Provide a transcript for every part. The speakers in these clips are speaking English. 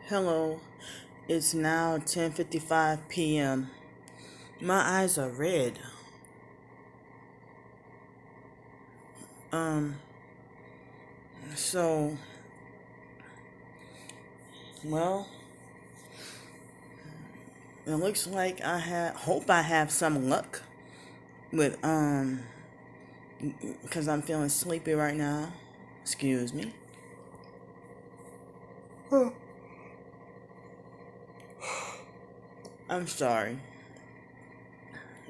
Hello, it's now 10:55 p.m. My eyes are red. Um, so, well, it looks like hope I have some luck with, because I'm feeling sleepy right now. Excuse me. I'm sorry.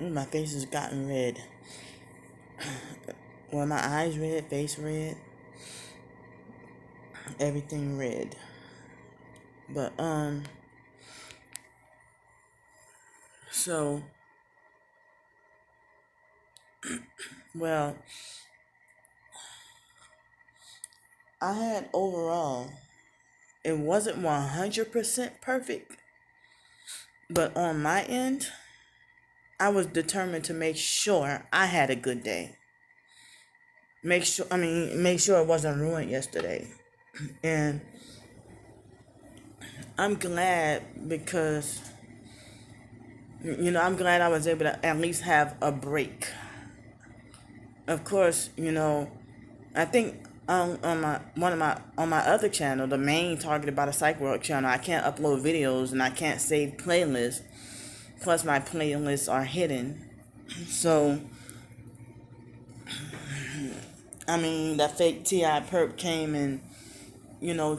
Ooh, my face has gotten red. Well, my eyes red, face red, everything red. But, so, well, I had overall, it wasn't 100% perfect, but on my end, I was determined to make sure I had a good day. Make sure it wasn't ruined yesterday. And I'm glad because, I'm glad I was able to at least have a break. Of course, I think on my other channel, the main targeted by the PsychWorld channel, I can't upload videos and I can't save playlists. Plus, my playlists are hidden. So, that fake T.I. perp came and,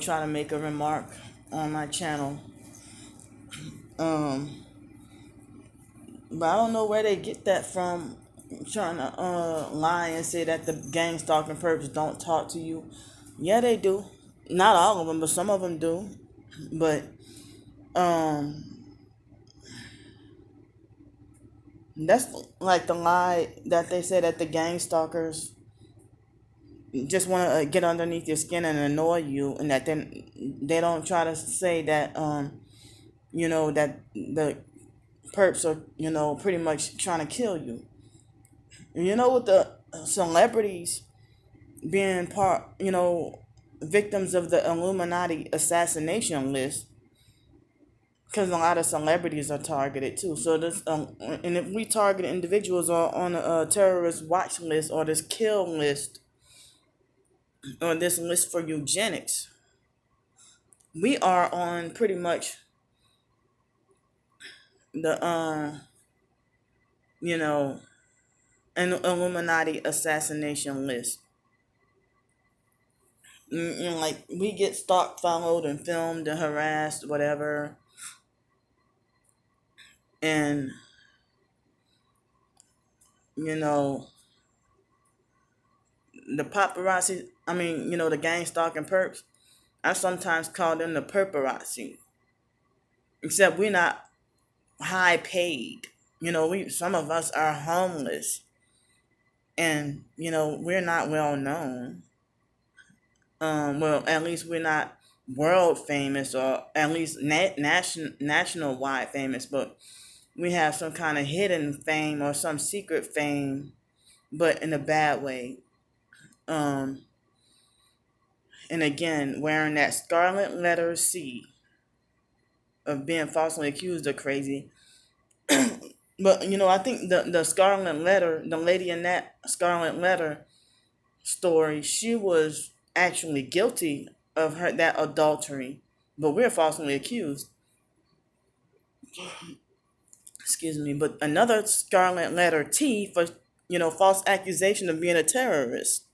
try to make a remark on my channel. But I don't know where they get that from, trying to lie and say that the gang stalking perps don't talk to you. Yeah, they do. Not all of them, but some of them do. But that's like the lie that they say that the gang stalkers just want to get underneath your skin and annoy you, and that then they don't try to say that that the perps are pretty much trying to kill you. With the celebrities being victims of the Illuminati assassination list, because a lot of celebrities are targeted too. So this, and if we target individuals are on a terrorist watch list or this kill list or this list for eugenics, we are on pretty much the you know an Illuminati assassination list. Like we get stalked, followed, and filmed and harassed, whatever, and you know the paparazzi. The gang stalking perps. I sometimes call them the paparazzi. Except we're not high paid. We some of us are homeless, and we're not well known. Well, at least we're not world famous, or at least national wide famous, but we have some kind of hidden fame or some secret fame, but in a bad way. Um, and again, wearing that scarlet letter C of being falsely accused of crazy. But I think the scarlet letter, the lady in that scarlet letter story, she was actually guilty of that adultery, but we're falsely accused. Excuse me. But another scarlet letter T for false accusation of being a terrorist.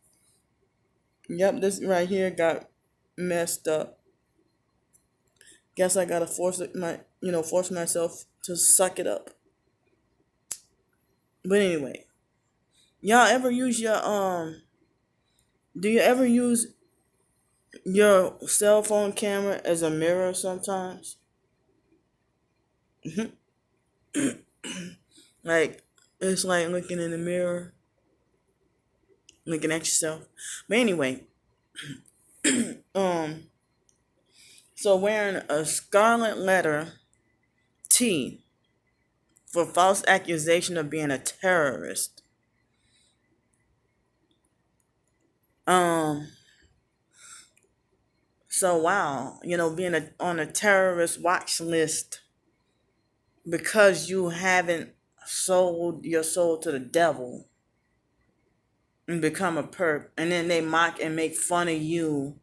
Yep, this right here got messed up. Guess I gotta force myself to suck it up. But anyway, y'all ever use your do you ever use your cell phone camera as a mirror sometimes? Like, it's like looking in the mirror, looking at yourself. But anyway, um, so wearing a scarlet letter T for false accusation of being a terrorist. So wow, being on a terrorist watch list because you haven't sold your soul to the devil and become a perp, and then they mock and make fun of you,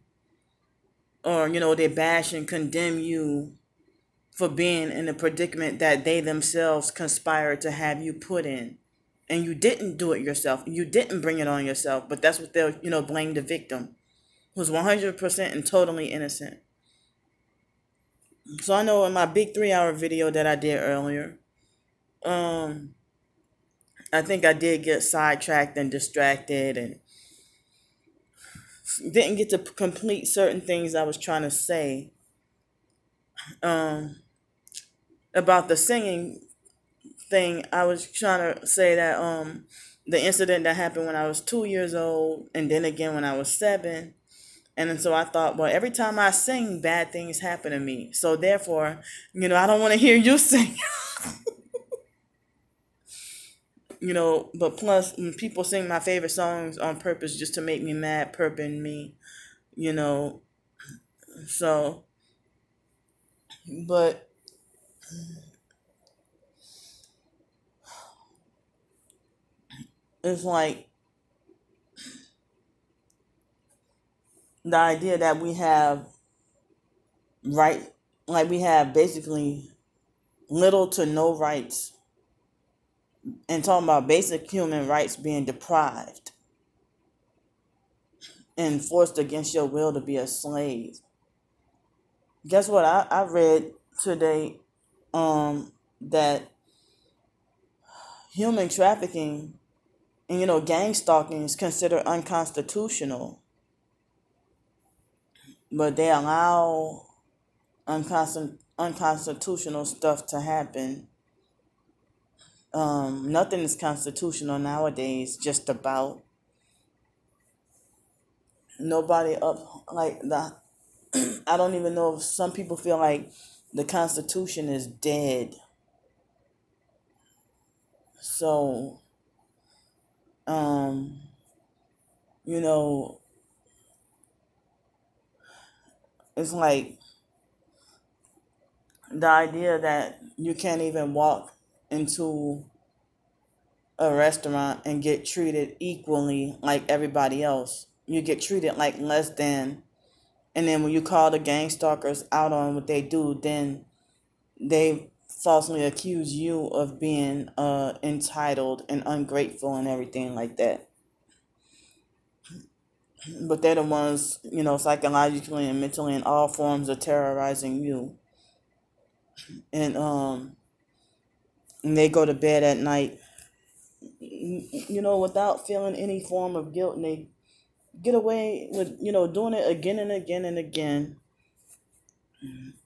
or they bash and condemn you for being in the predicament that they themselves conspired to have you put in, and you didn't do it yourself, you didn't bring it on yourself, but that's what they'll blame the victim, who's 100% and totally innocent. So I know in my big 3-hour video that I did earlier, I think I did get sidetracked and distracted and didn't get to complete certain things I was trying to say about the singing thing. I was trying to say that the incident that happened when I was 2 years old, and then again when I was 7. And so I thought, well, every time I sing, bad things happen to me. So therefore, I don't want to hear you sing. But plus, when people sing my favorite songs on purpose just to make me mad, perping me, you know. So, but it's like the idea that we have right, like we have basically little to no rights, and talking about basic human rights being deprived and forced against your will to be a slave. Guess what? I read today that human trafficking and gang stalking is considered unconstitutional, but they allow unconstitutional stuff to happen. Nothing is constitutional nowadays. Just about nobody up like the. I don't even know if some people feel like the Constitution is dead. So, um, you know, it's like the idea that you can't even walk into a restaurant and get treated equally like everybody else. You get treated like less than. And then when you call the gang stalkers out on what they do, then they falsely accuse you of being entitled and ungrateful and everything like that. But they're the ones, psychologically and mentally in all forms of terrorizing you. And they go to bed at night, without feeling any form of guilt, and they get away with, doing it again and again and again.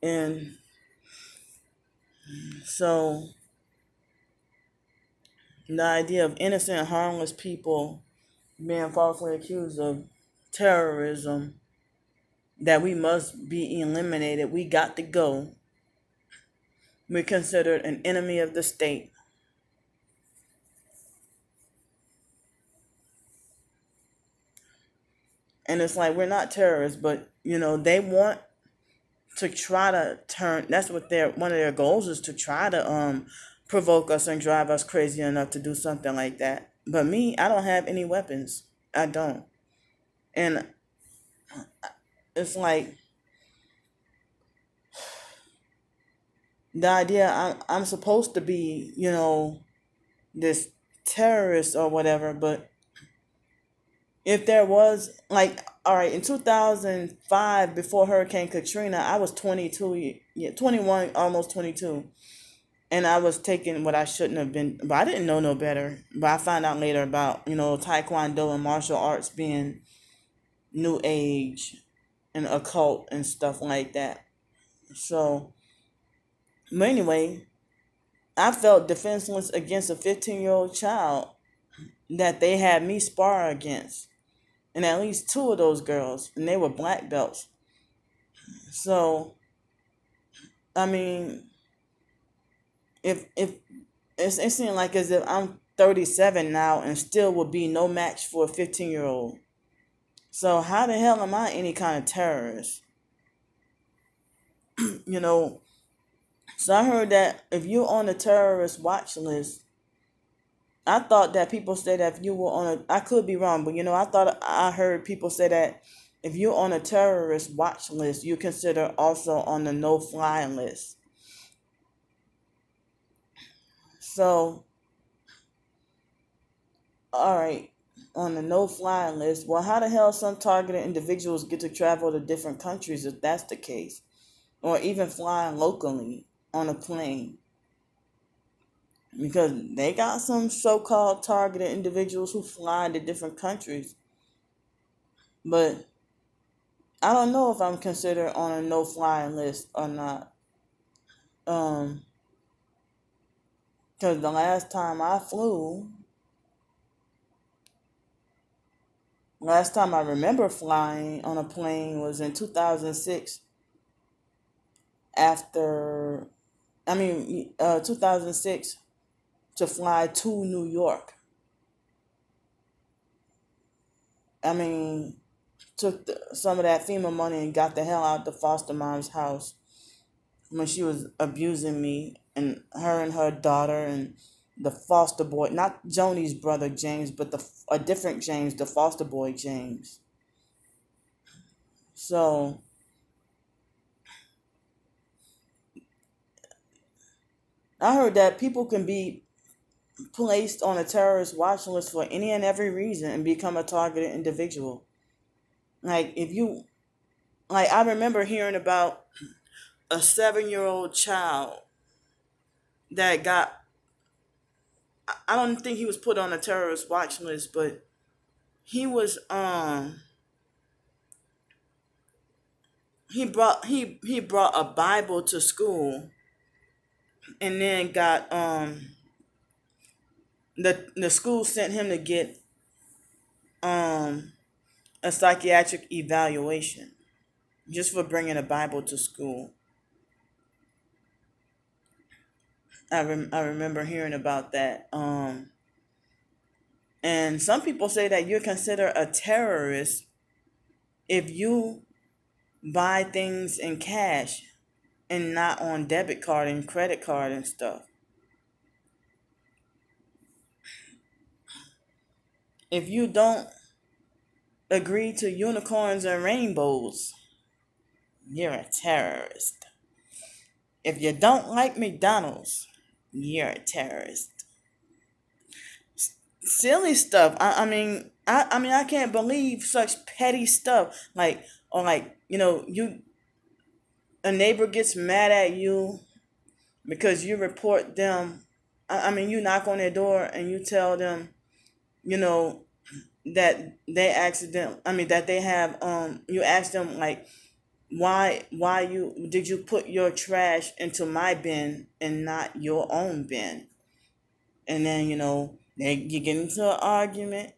And so the idea of innocent, harmless people being falsely accused of terrorism, that we must be eliminated, we got to go. We're considered an enemy of the state. And it's like, we're not terrorists, but, they want to try to turn, that's what one of their goals is, to try to provoke us and drive us crazy enough to do something like that. But me, I don't have any weapons. I don't. And it's like the idea I'm supposed to be, this terrorist or whatever, but if there was, like, all right, in 2005, before Hurricane Katrina, I was 22, 21, almost 22. And I was taking what I shouldn't have been, but I didn't know no better. But I found out later about, Taekwondo and martial arts being new age and occult and stuff like that. So, but anyway, I felt defenseless against a 15-year-old child that they had me spar against. And at least 2 of those girls, and they were black belts. So, I mean, if it seemed like as if I'm 37 now and still would be no match for a 15-year-old. So how the hell am I any kind of terrorist? you know, so I heard that if you're on a terrorist watch list, I thought that people say that if you were on a, I could be wrong, but I thought I heard people say that if you're on a terrorist watch list, you consider also on the no-fly list. So, all right, on the no-fly list, well, how the hell some targeted individuals get to travel to different countries if that's the case, or even flying locally on a plane? Because they got some so-called targeted individuals who fly to different countries, but I don't know if I'm considered on a no-fly list or not. Because the last time I remember flying on a plane was in 2006. After, 2006 to fly to New York. I mean, took some of that FEMA money and got the hell out the foster mom's house when she was abusing me and her daughter and the foster boy, not Joni's brother James, but a different James, the foster boy James. So I heard that people can be placed on a terrorist watch list for any and every reason and become a targeted individual. Like if you, like I remember hearing about a 7-year-old child that got, I don't think he was put on a terrorist watch list, but he was he brought a Bible to school and then got the school sent him to get um a psychiatric evaluation just for bringing a Bible to school. I remember hearing about that. And some people say that you're considered a terrorist if you buy things in cash and not on debit card and credit card and stuff. If you don't agree to unicorns and rainbows, you're a terrorist. If you don't like McDonald's, you're a terrorist. Silly stuff. I can't believe such petty stuff. Like, or like, a neighbor gets mad at you because you report them. You knock on their door and you tell them, you know, that they accident. That they have. You ask them like, why you did you put your trash into my bin and not your own bin? And then you get into an argument.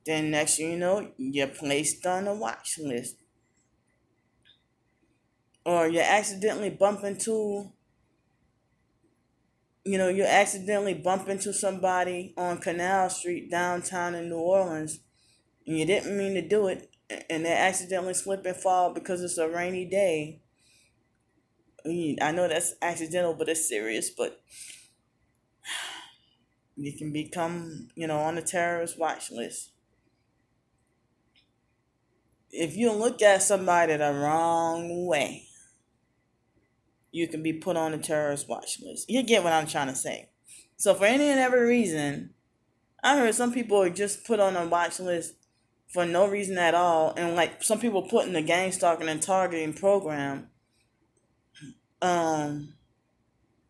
Then next thing you know, you're placed on a watch list, or you accidentally bump into somebody on Canal Street downtown in New Orleans, and you didn't mean to do it, and they accidentally slip and fall because it's a rainy day. I know that's accidental, but it's serious. But you can become, on the terrorist watch list. If you look at somebody the wrong way, you can be put on the terrorist watch list. You get what I'm trying to say. So for any and every reason, I heard some people are just put on a watch list for no reason at all. And like some people put in the gang stalking and targeting program. A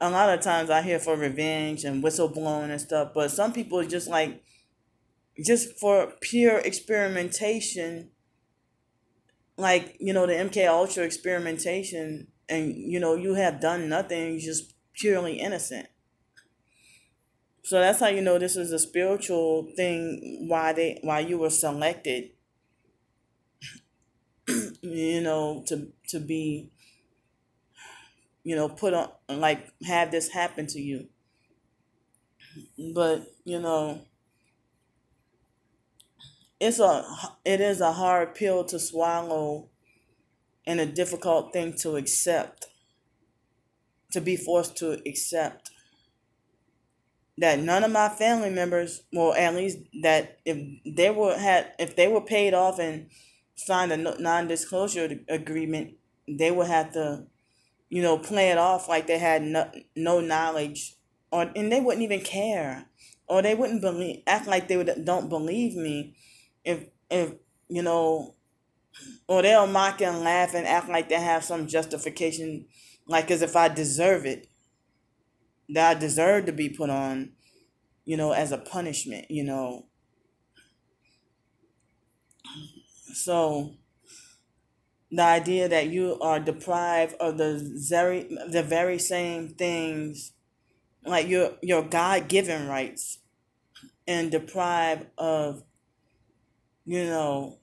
lot of times I hear for revenge and whistleblowing and stuff. But some people are just like, just for pure experimentation, like, the MK Ultra experimentation, and you have done nothing, you're just purely innocent. So that's how this is a spiritual thing, why you were selected, to be, put on, like, have this happen to you. But it is a hard pill to swallow and a difficult thing to accept. to be forced to accept that none of my family members, well, at least that if they were paid off and signed a non-disclosure agreement, they would have to, play it off like they had no knowledge, and they wouldn't even care, or they wouldn't act like don't believe me, if you know, or they'll mock and laugh and act like they have some justification, like as if I deserve it, that I deserve to be put on, as a punishment. So the idea that you are deprived of the very same things, like your God-given rights, and deprived of, you know,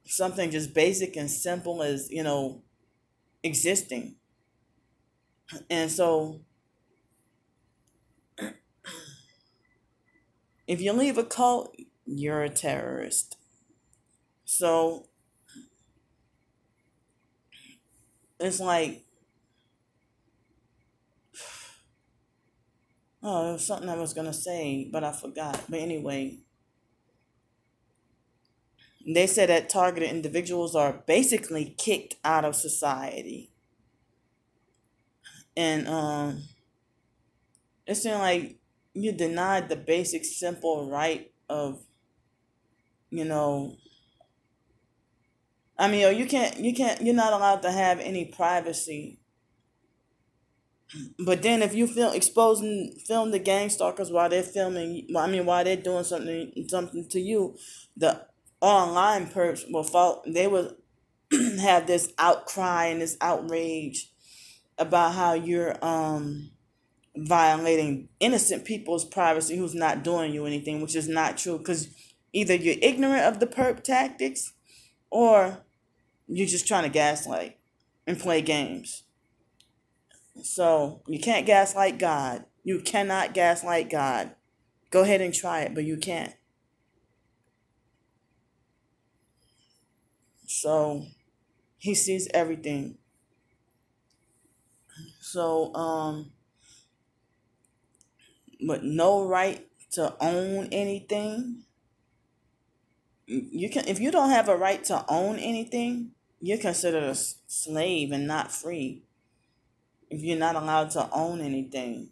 something just basic and simple as, existing. And so if you leave a cult, you're a terrorist. So it's like, oh, there was something I was gonna say, but I forgot. But anyway, they said that targeted individuals are basically kicked out of society. And it seemed like you denied the basic simple right of, you know I mean, or you're not allowed to have any privacy. But then if you film the gang stalkers while they're filming, well, I mean, while they're doing something to you, the online perps will fall. They will have this outcry and this outrage about how you're violating innocent people's privacy who's not doing you anything, which is not true, because either you're ignorant of the perp tactics, or you're just trying to gaslight and play games. So you can't gaslight God. You cannot gaslight God. Go ahead and try it, but you can't. So he sees everything. So but no right to own anything. You can, if you don't have a right to own anything, you're considered a slave and not free. If you're not allowed to own anything,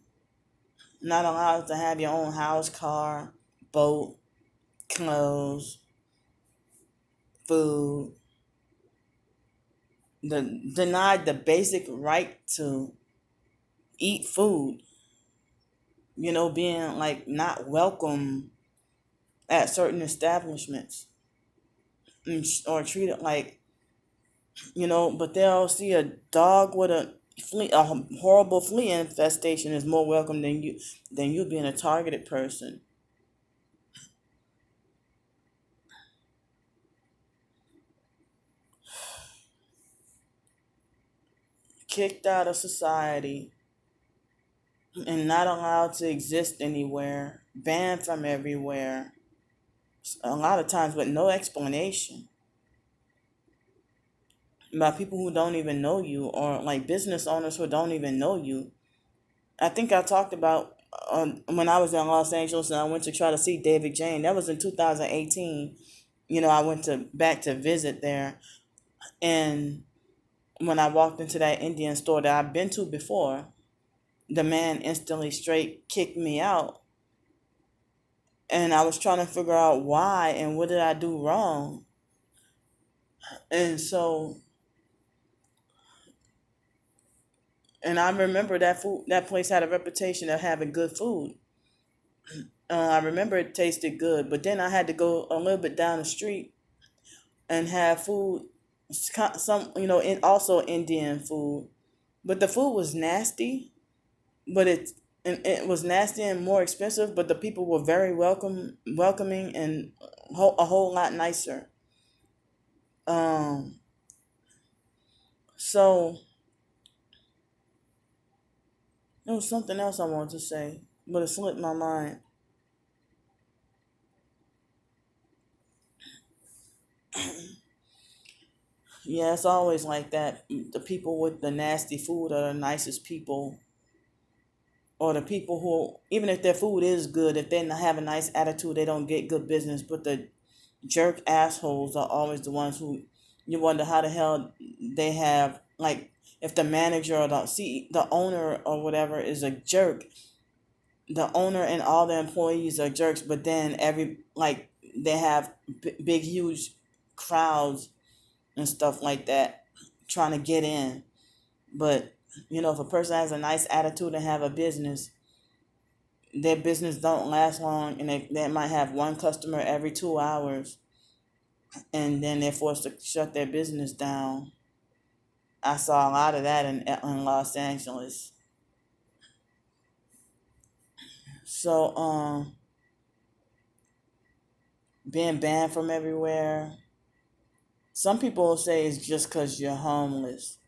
not allowed to have your own house, car, boat, clothes, food, denied the basic right to eat food, being like not welcome at certain establishments, or treated like, but they'll see a dog with a horrible flea infestation is more welcome than you being a targeted person. Kicked out of society and not allowed to exist anywhere, banned from everywhere, a lot of times with no explanation, by people who don't even know you, or like business owners who don't even know you. I think I talked about when I was in Los Angeles and I went to try to see David Jane. That was in 2018. I went back to visit there, and when I walked into that Indian store that I've been to before, the man instantly straight kicked me out. And I was trying to figure out why and what did I do wrong. And so, and I remember that place had a reputation of having good food. I remember it tasted good, but then I had to go a little bit down the street and have food, some, also Indian food. But the food was nasty, but it was nasty and more expensive, but the people were very welcoming, and a whole lot nicer. Um, so there was something else I wanted to say, but it slipped my mind. Yeah, it's always like that. The people with the nasty food are the nicest people, or the people who, even if their food is good, if they have a nice attitude, they don't get good business. But the jerk assholes are always the ones who you wonder how the hell they have, like, if the manager or the owner or whatever is a jerk, the owner and all the employees are jerks, but then they have big huge crowds and stuff like that trying to get in. But if a person has a nice attitude and have a business, their business don't last long, and they might have one customer every 2 hours, and then they're forced to shut their business down. I saw a lot of that in Los Angeles. So being banned from everywhere, some people will say it's just because you're homeless,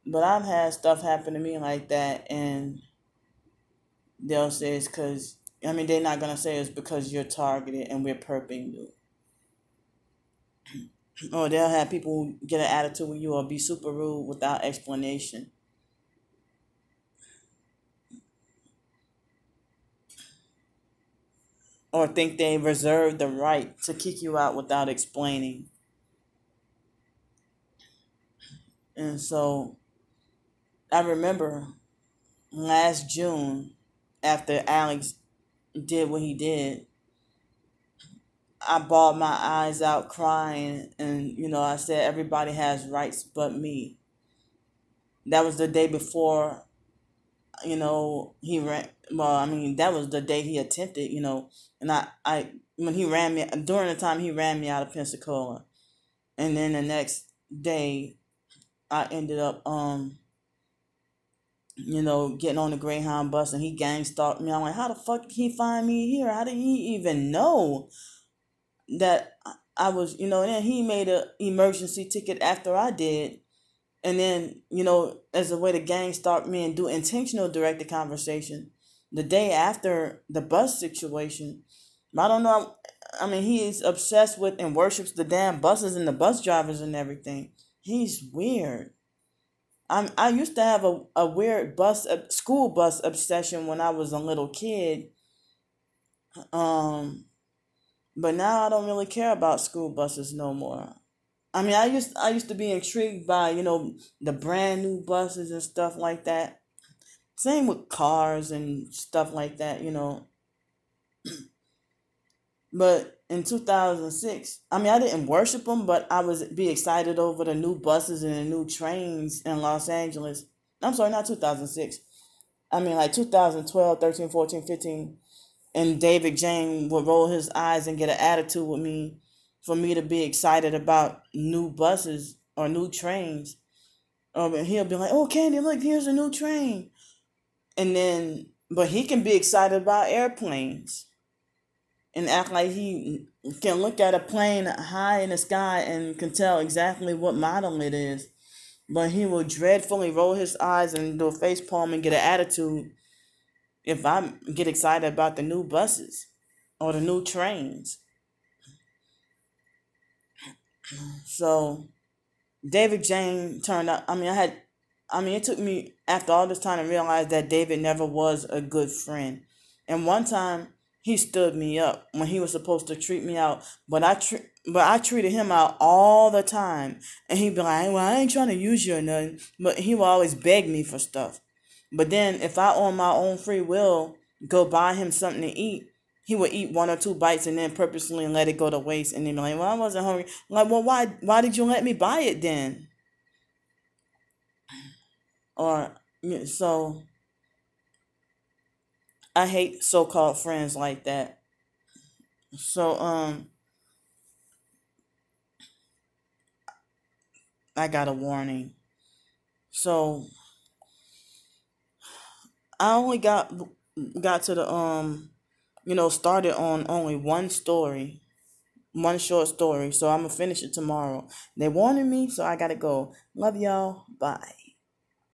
but I've had stuff happen to me like that, and they'll say it's because, they're not going to say it's because you're targeted and we're perping you. Or they'll have people get an attitude with you or be super rude without explanation. Or think they reserve the right to kick you out without explaining. And so I remember last June, after Alex did what he did, I bawled my eyes out crying, and I said everybody has rights but me. That was the day before, he ran. Well, that was the day he attempted, and I when he ran me during the time he ran me out of Pensacola, and then the next day I ended up getting on the Greyhound bus, and he gang stalked me. I'm like, how the fuck did he find me here? How did he even know that I was, and then he made a emergency ticket after I did. And then, as a way to gang stalk me and do intentional directed conversation the day after the bus situation. I don't know. He's obsessed with and worships the damn buses and the bus drivers and everything. He's weird. I used to have a weird school bus obsession when I was a little kid. Um, but now I don't really care about school buses no more. I used to be intrigued by, the brand new buses and stuff like that. Same with cars and stuff like that. But in 2006, I didn't worship them, but I was be excited over the new buses and the new trains in Los Angeles. I'm sorry, not 2006. Like 2012, 13, 14, 15. And David Jane would roll his eyes and get an attitude with me for me to be excited about new buses or new trains. And he'll be like, "Oh, Candy, look, here's a new train." And then, but he can be excited about airplanes and act like he can look at a plane high in the sky and can tell exactly what model it is. But he will dreadfully roll his eyes and do a face palm and get an attitude if I get excited about the new buses or the new trains. So David Jane turned out. It took me after all this time to realize that David never was a good friend. And one time he stood me up when he was supposed to treat me out, but I treated him out all the time. And he'd be like, "Well, I ain't trying to use you or nothing," but he would always beg me for stuff. But then if I, on my own free will, go buy him something to eat, he would eat one or two bites and then purposely let it go to waste, and then be like, "Well, I wasn't hungry." I'm like, well, why did you let me buy it then? Or so I hate so-called friends like that. So I got a warning. So I only got to the started on only one story, one short story. So I'm gonna finish it tomorrow. They wanted me, so I gotta go. Love y'all. Bye.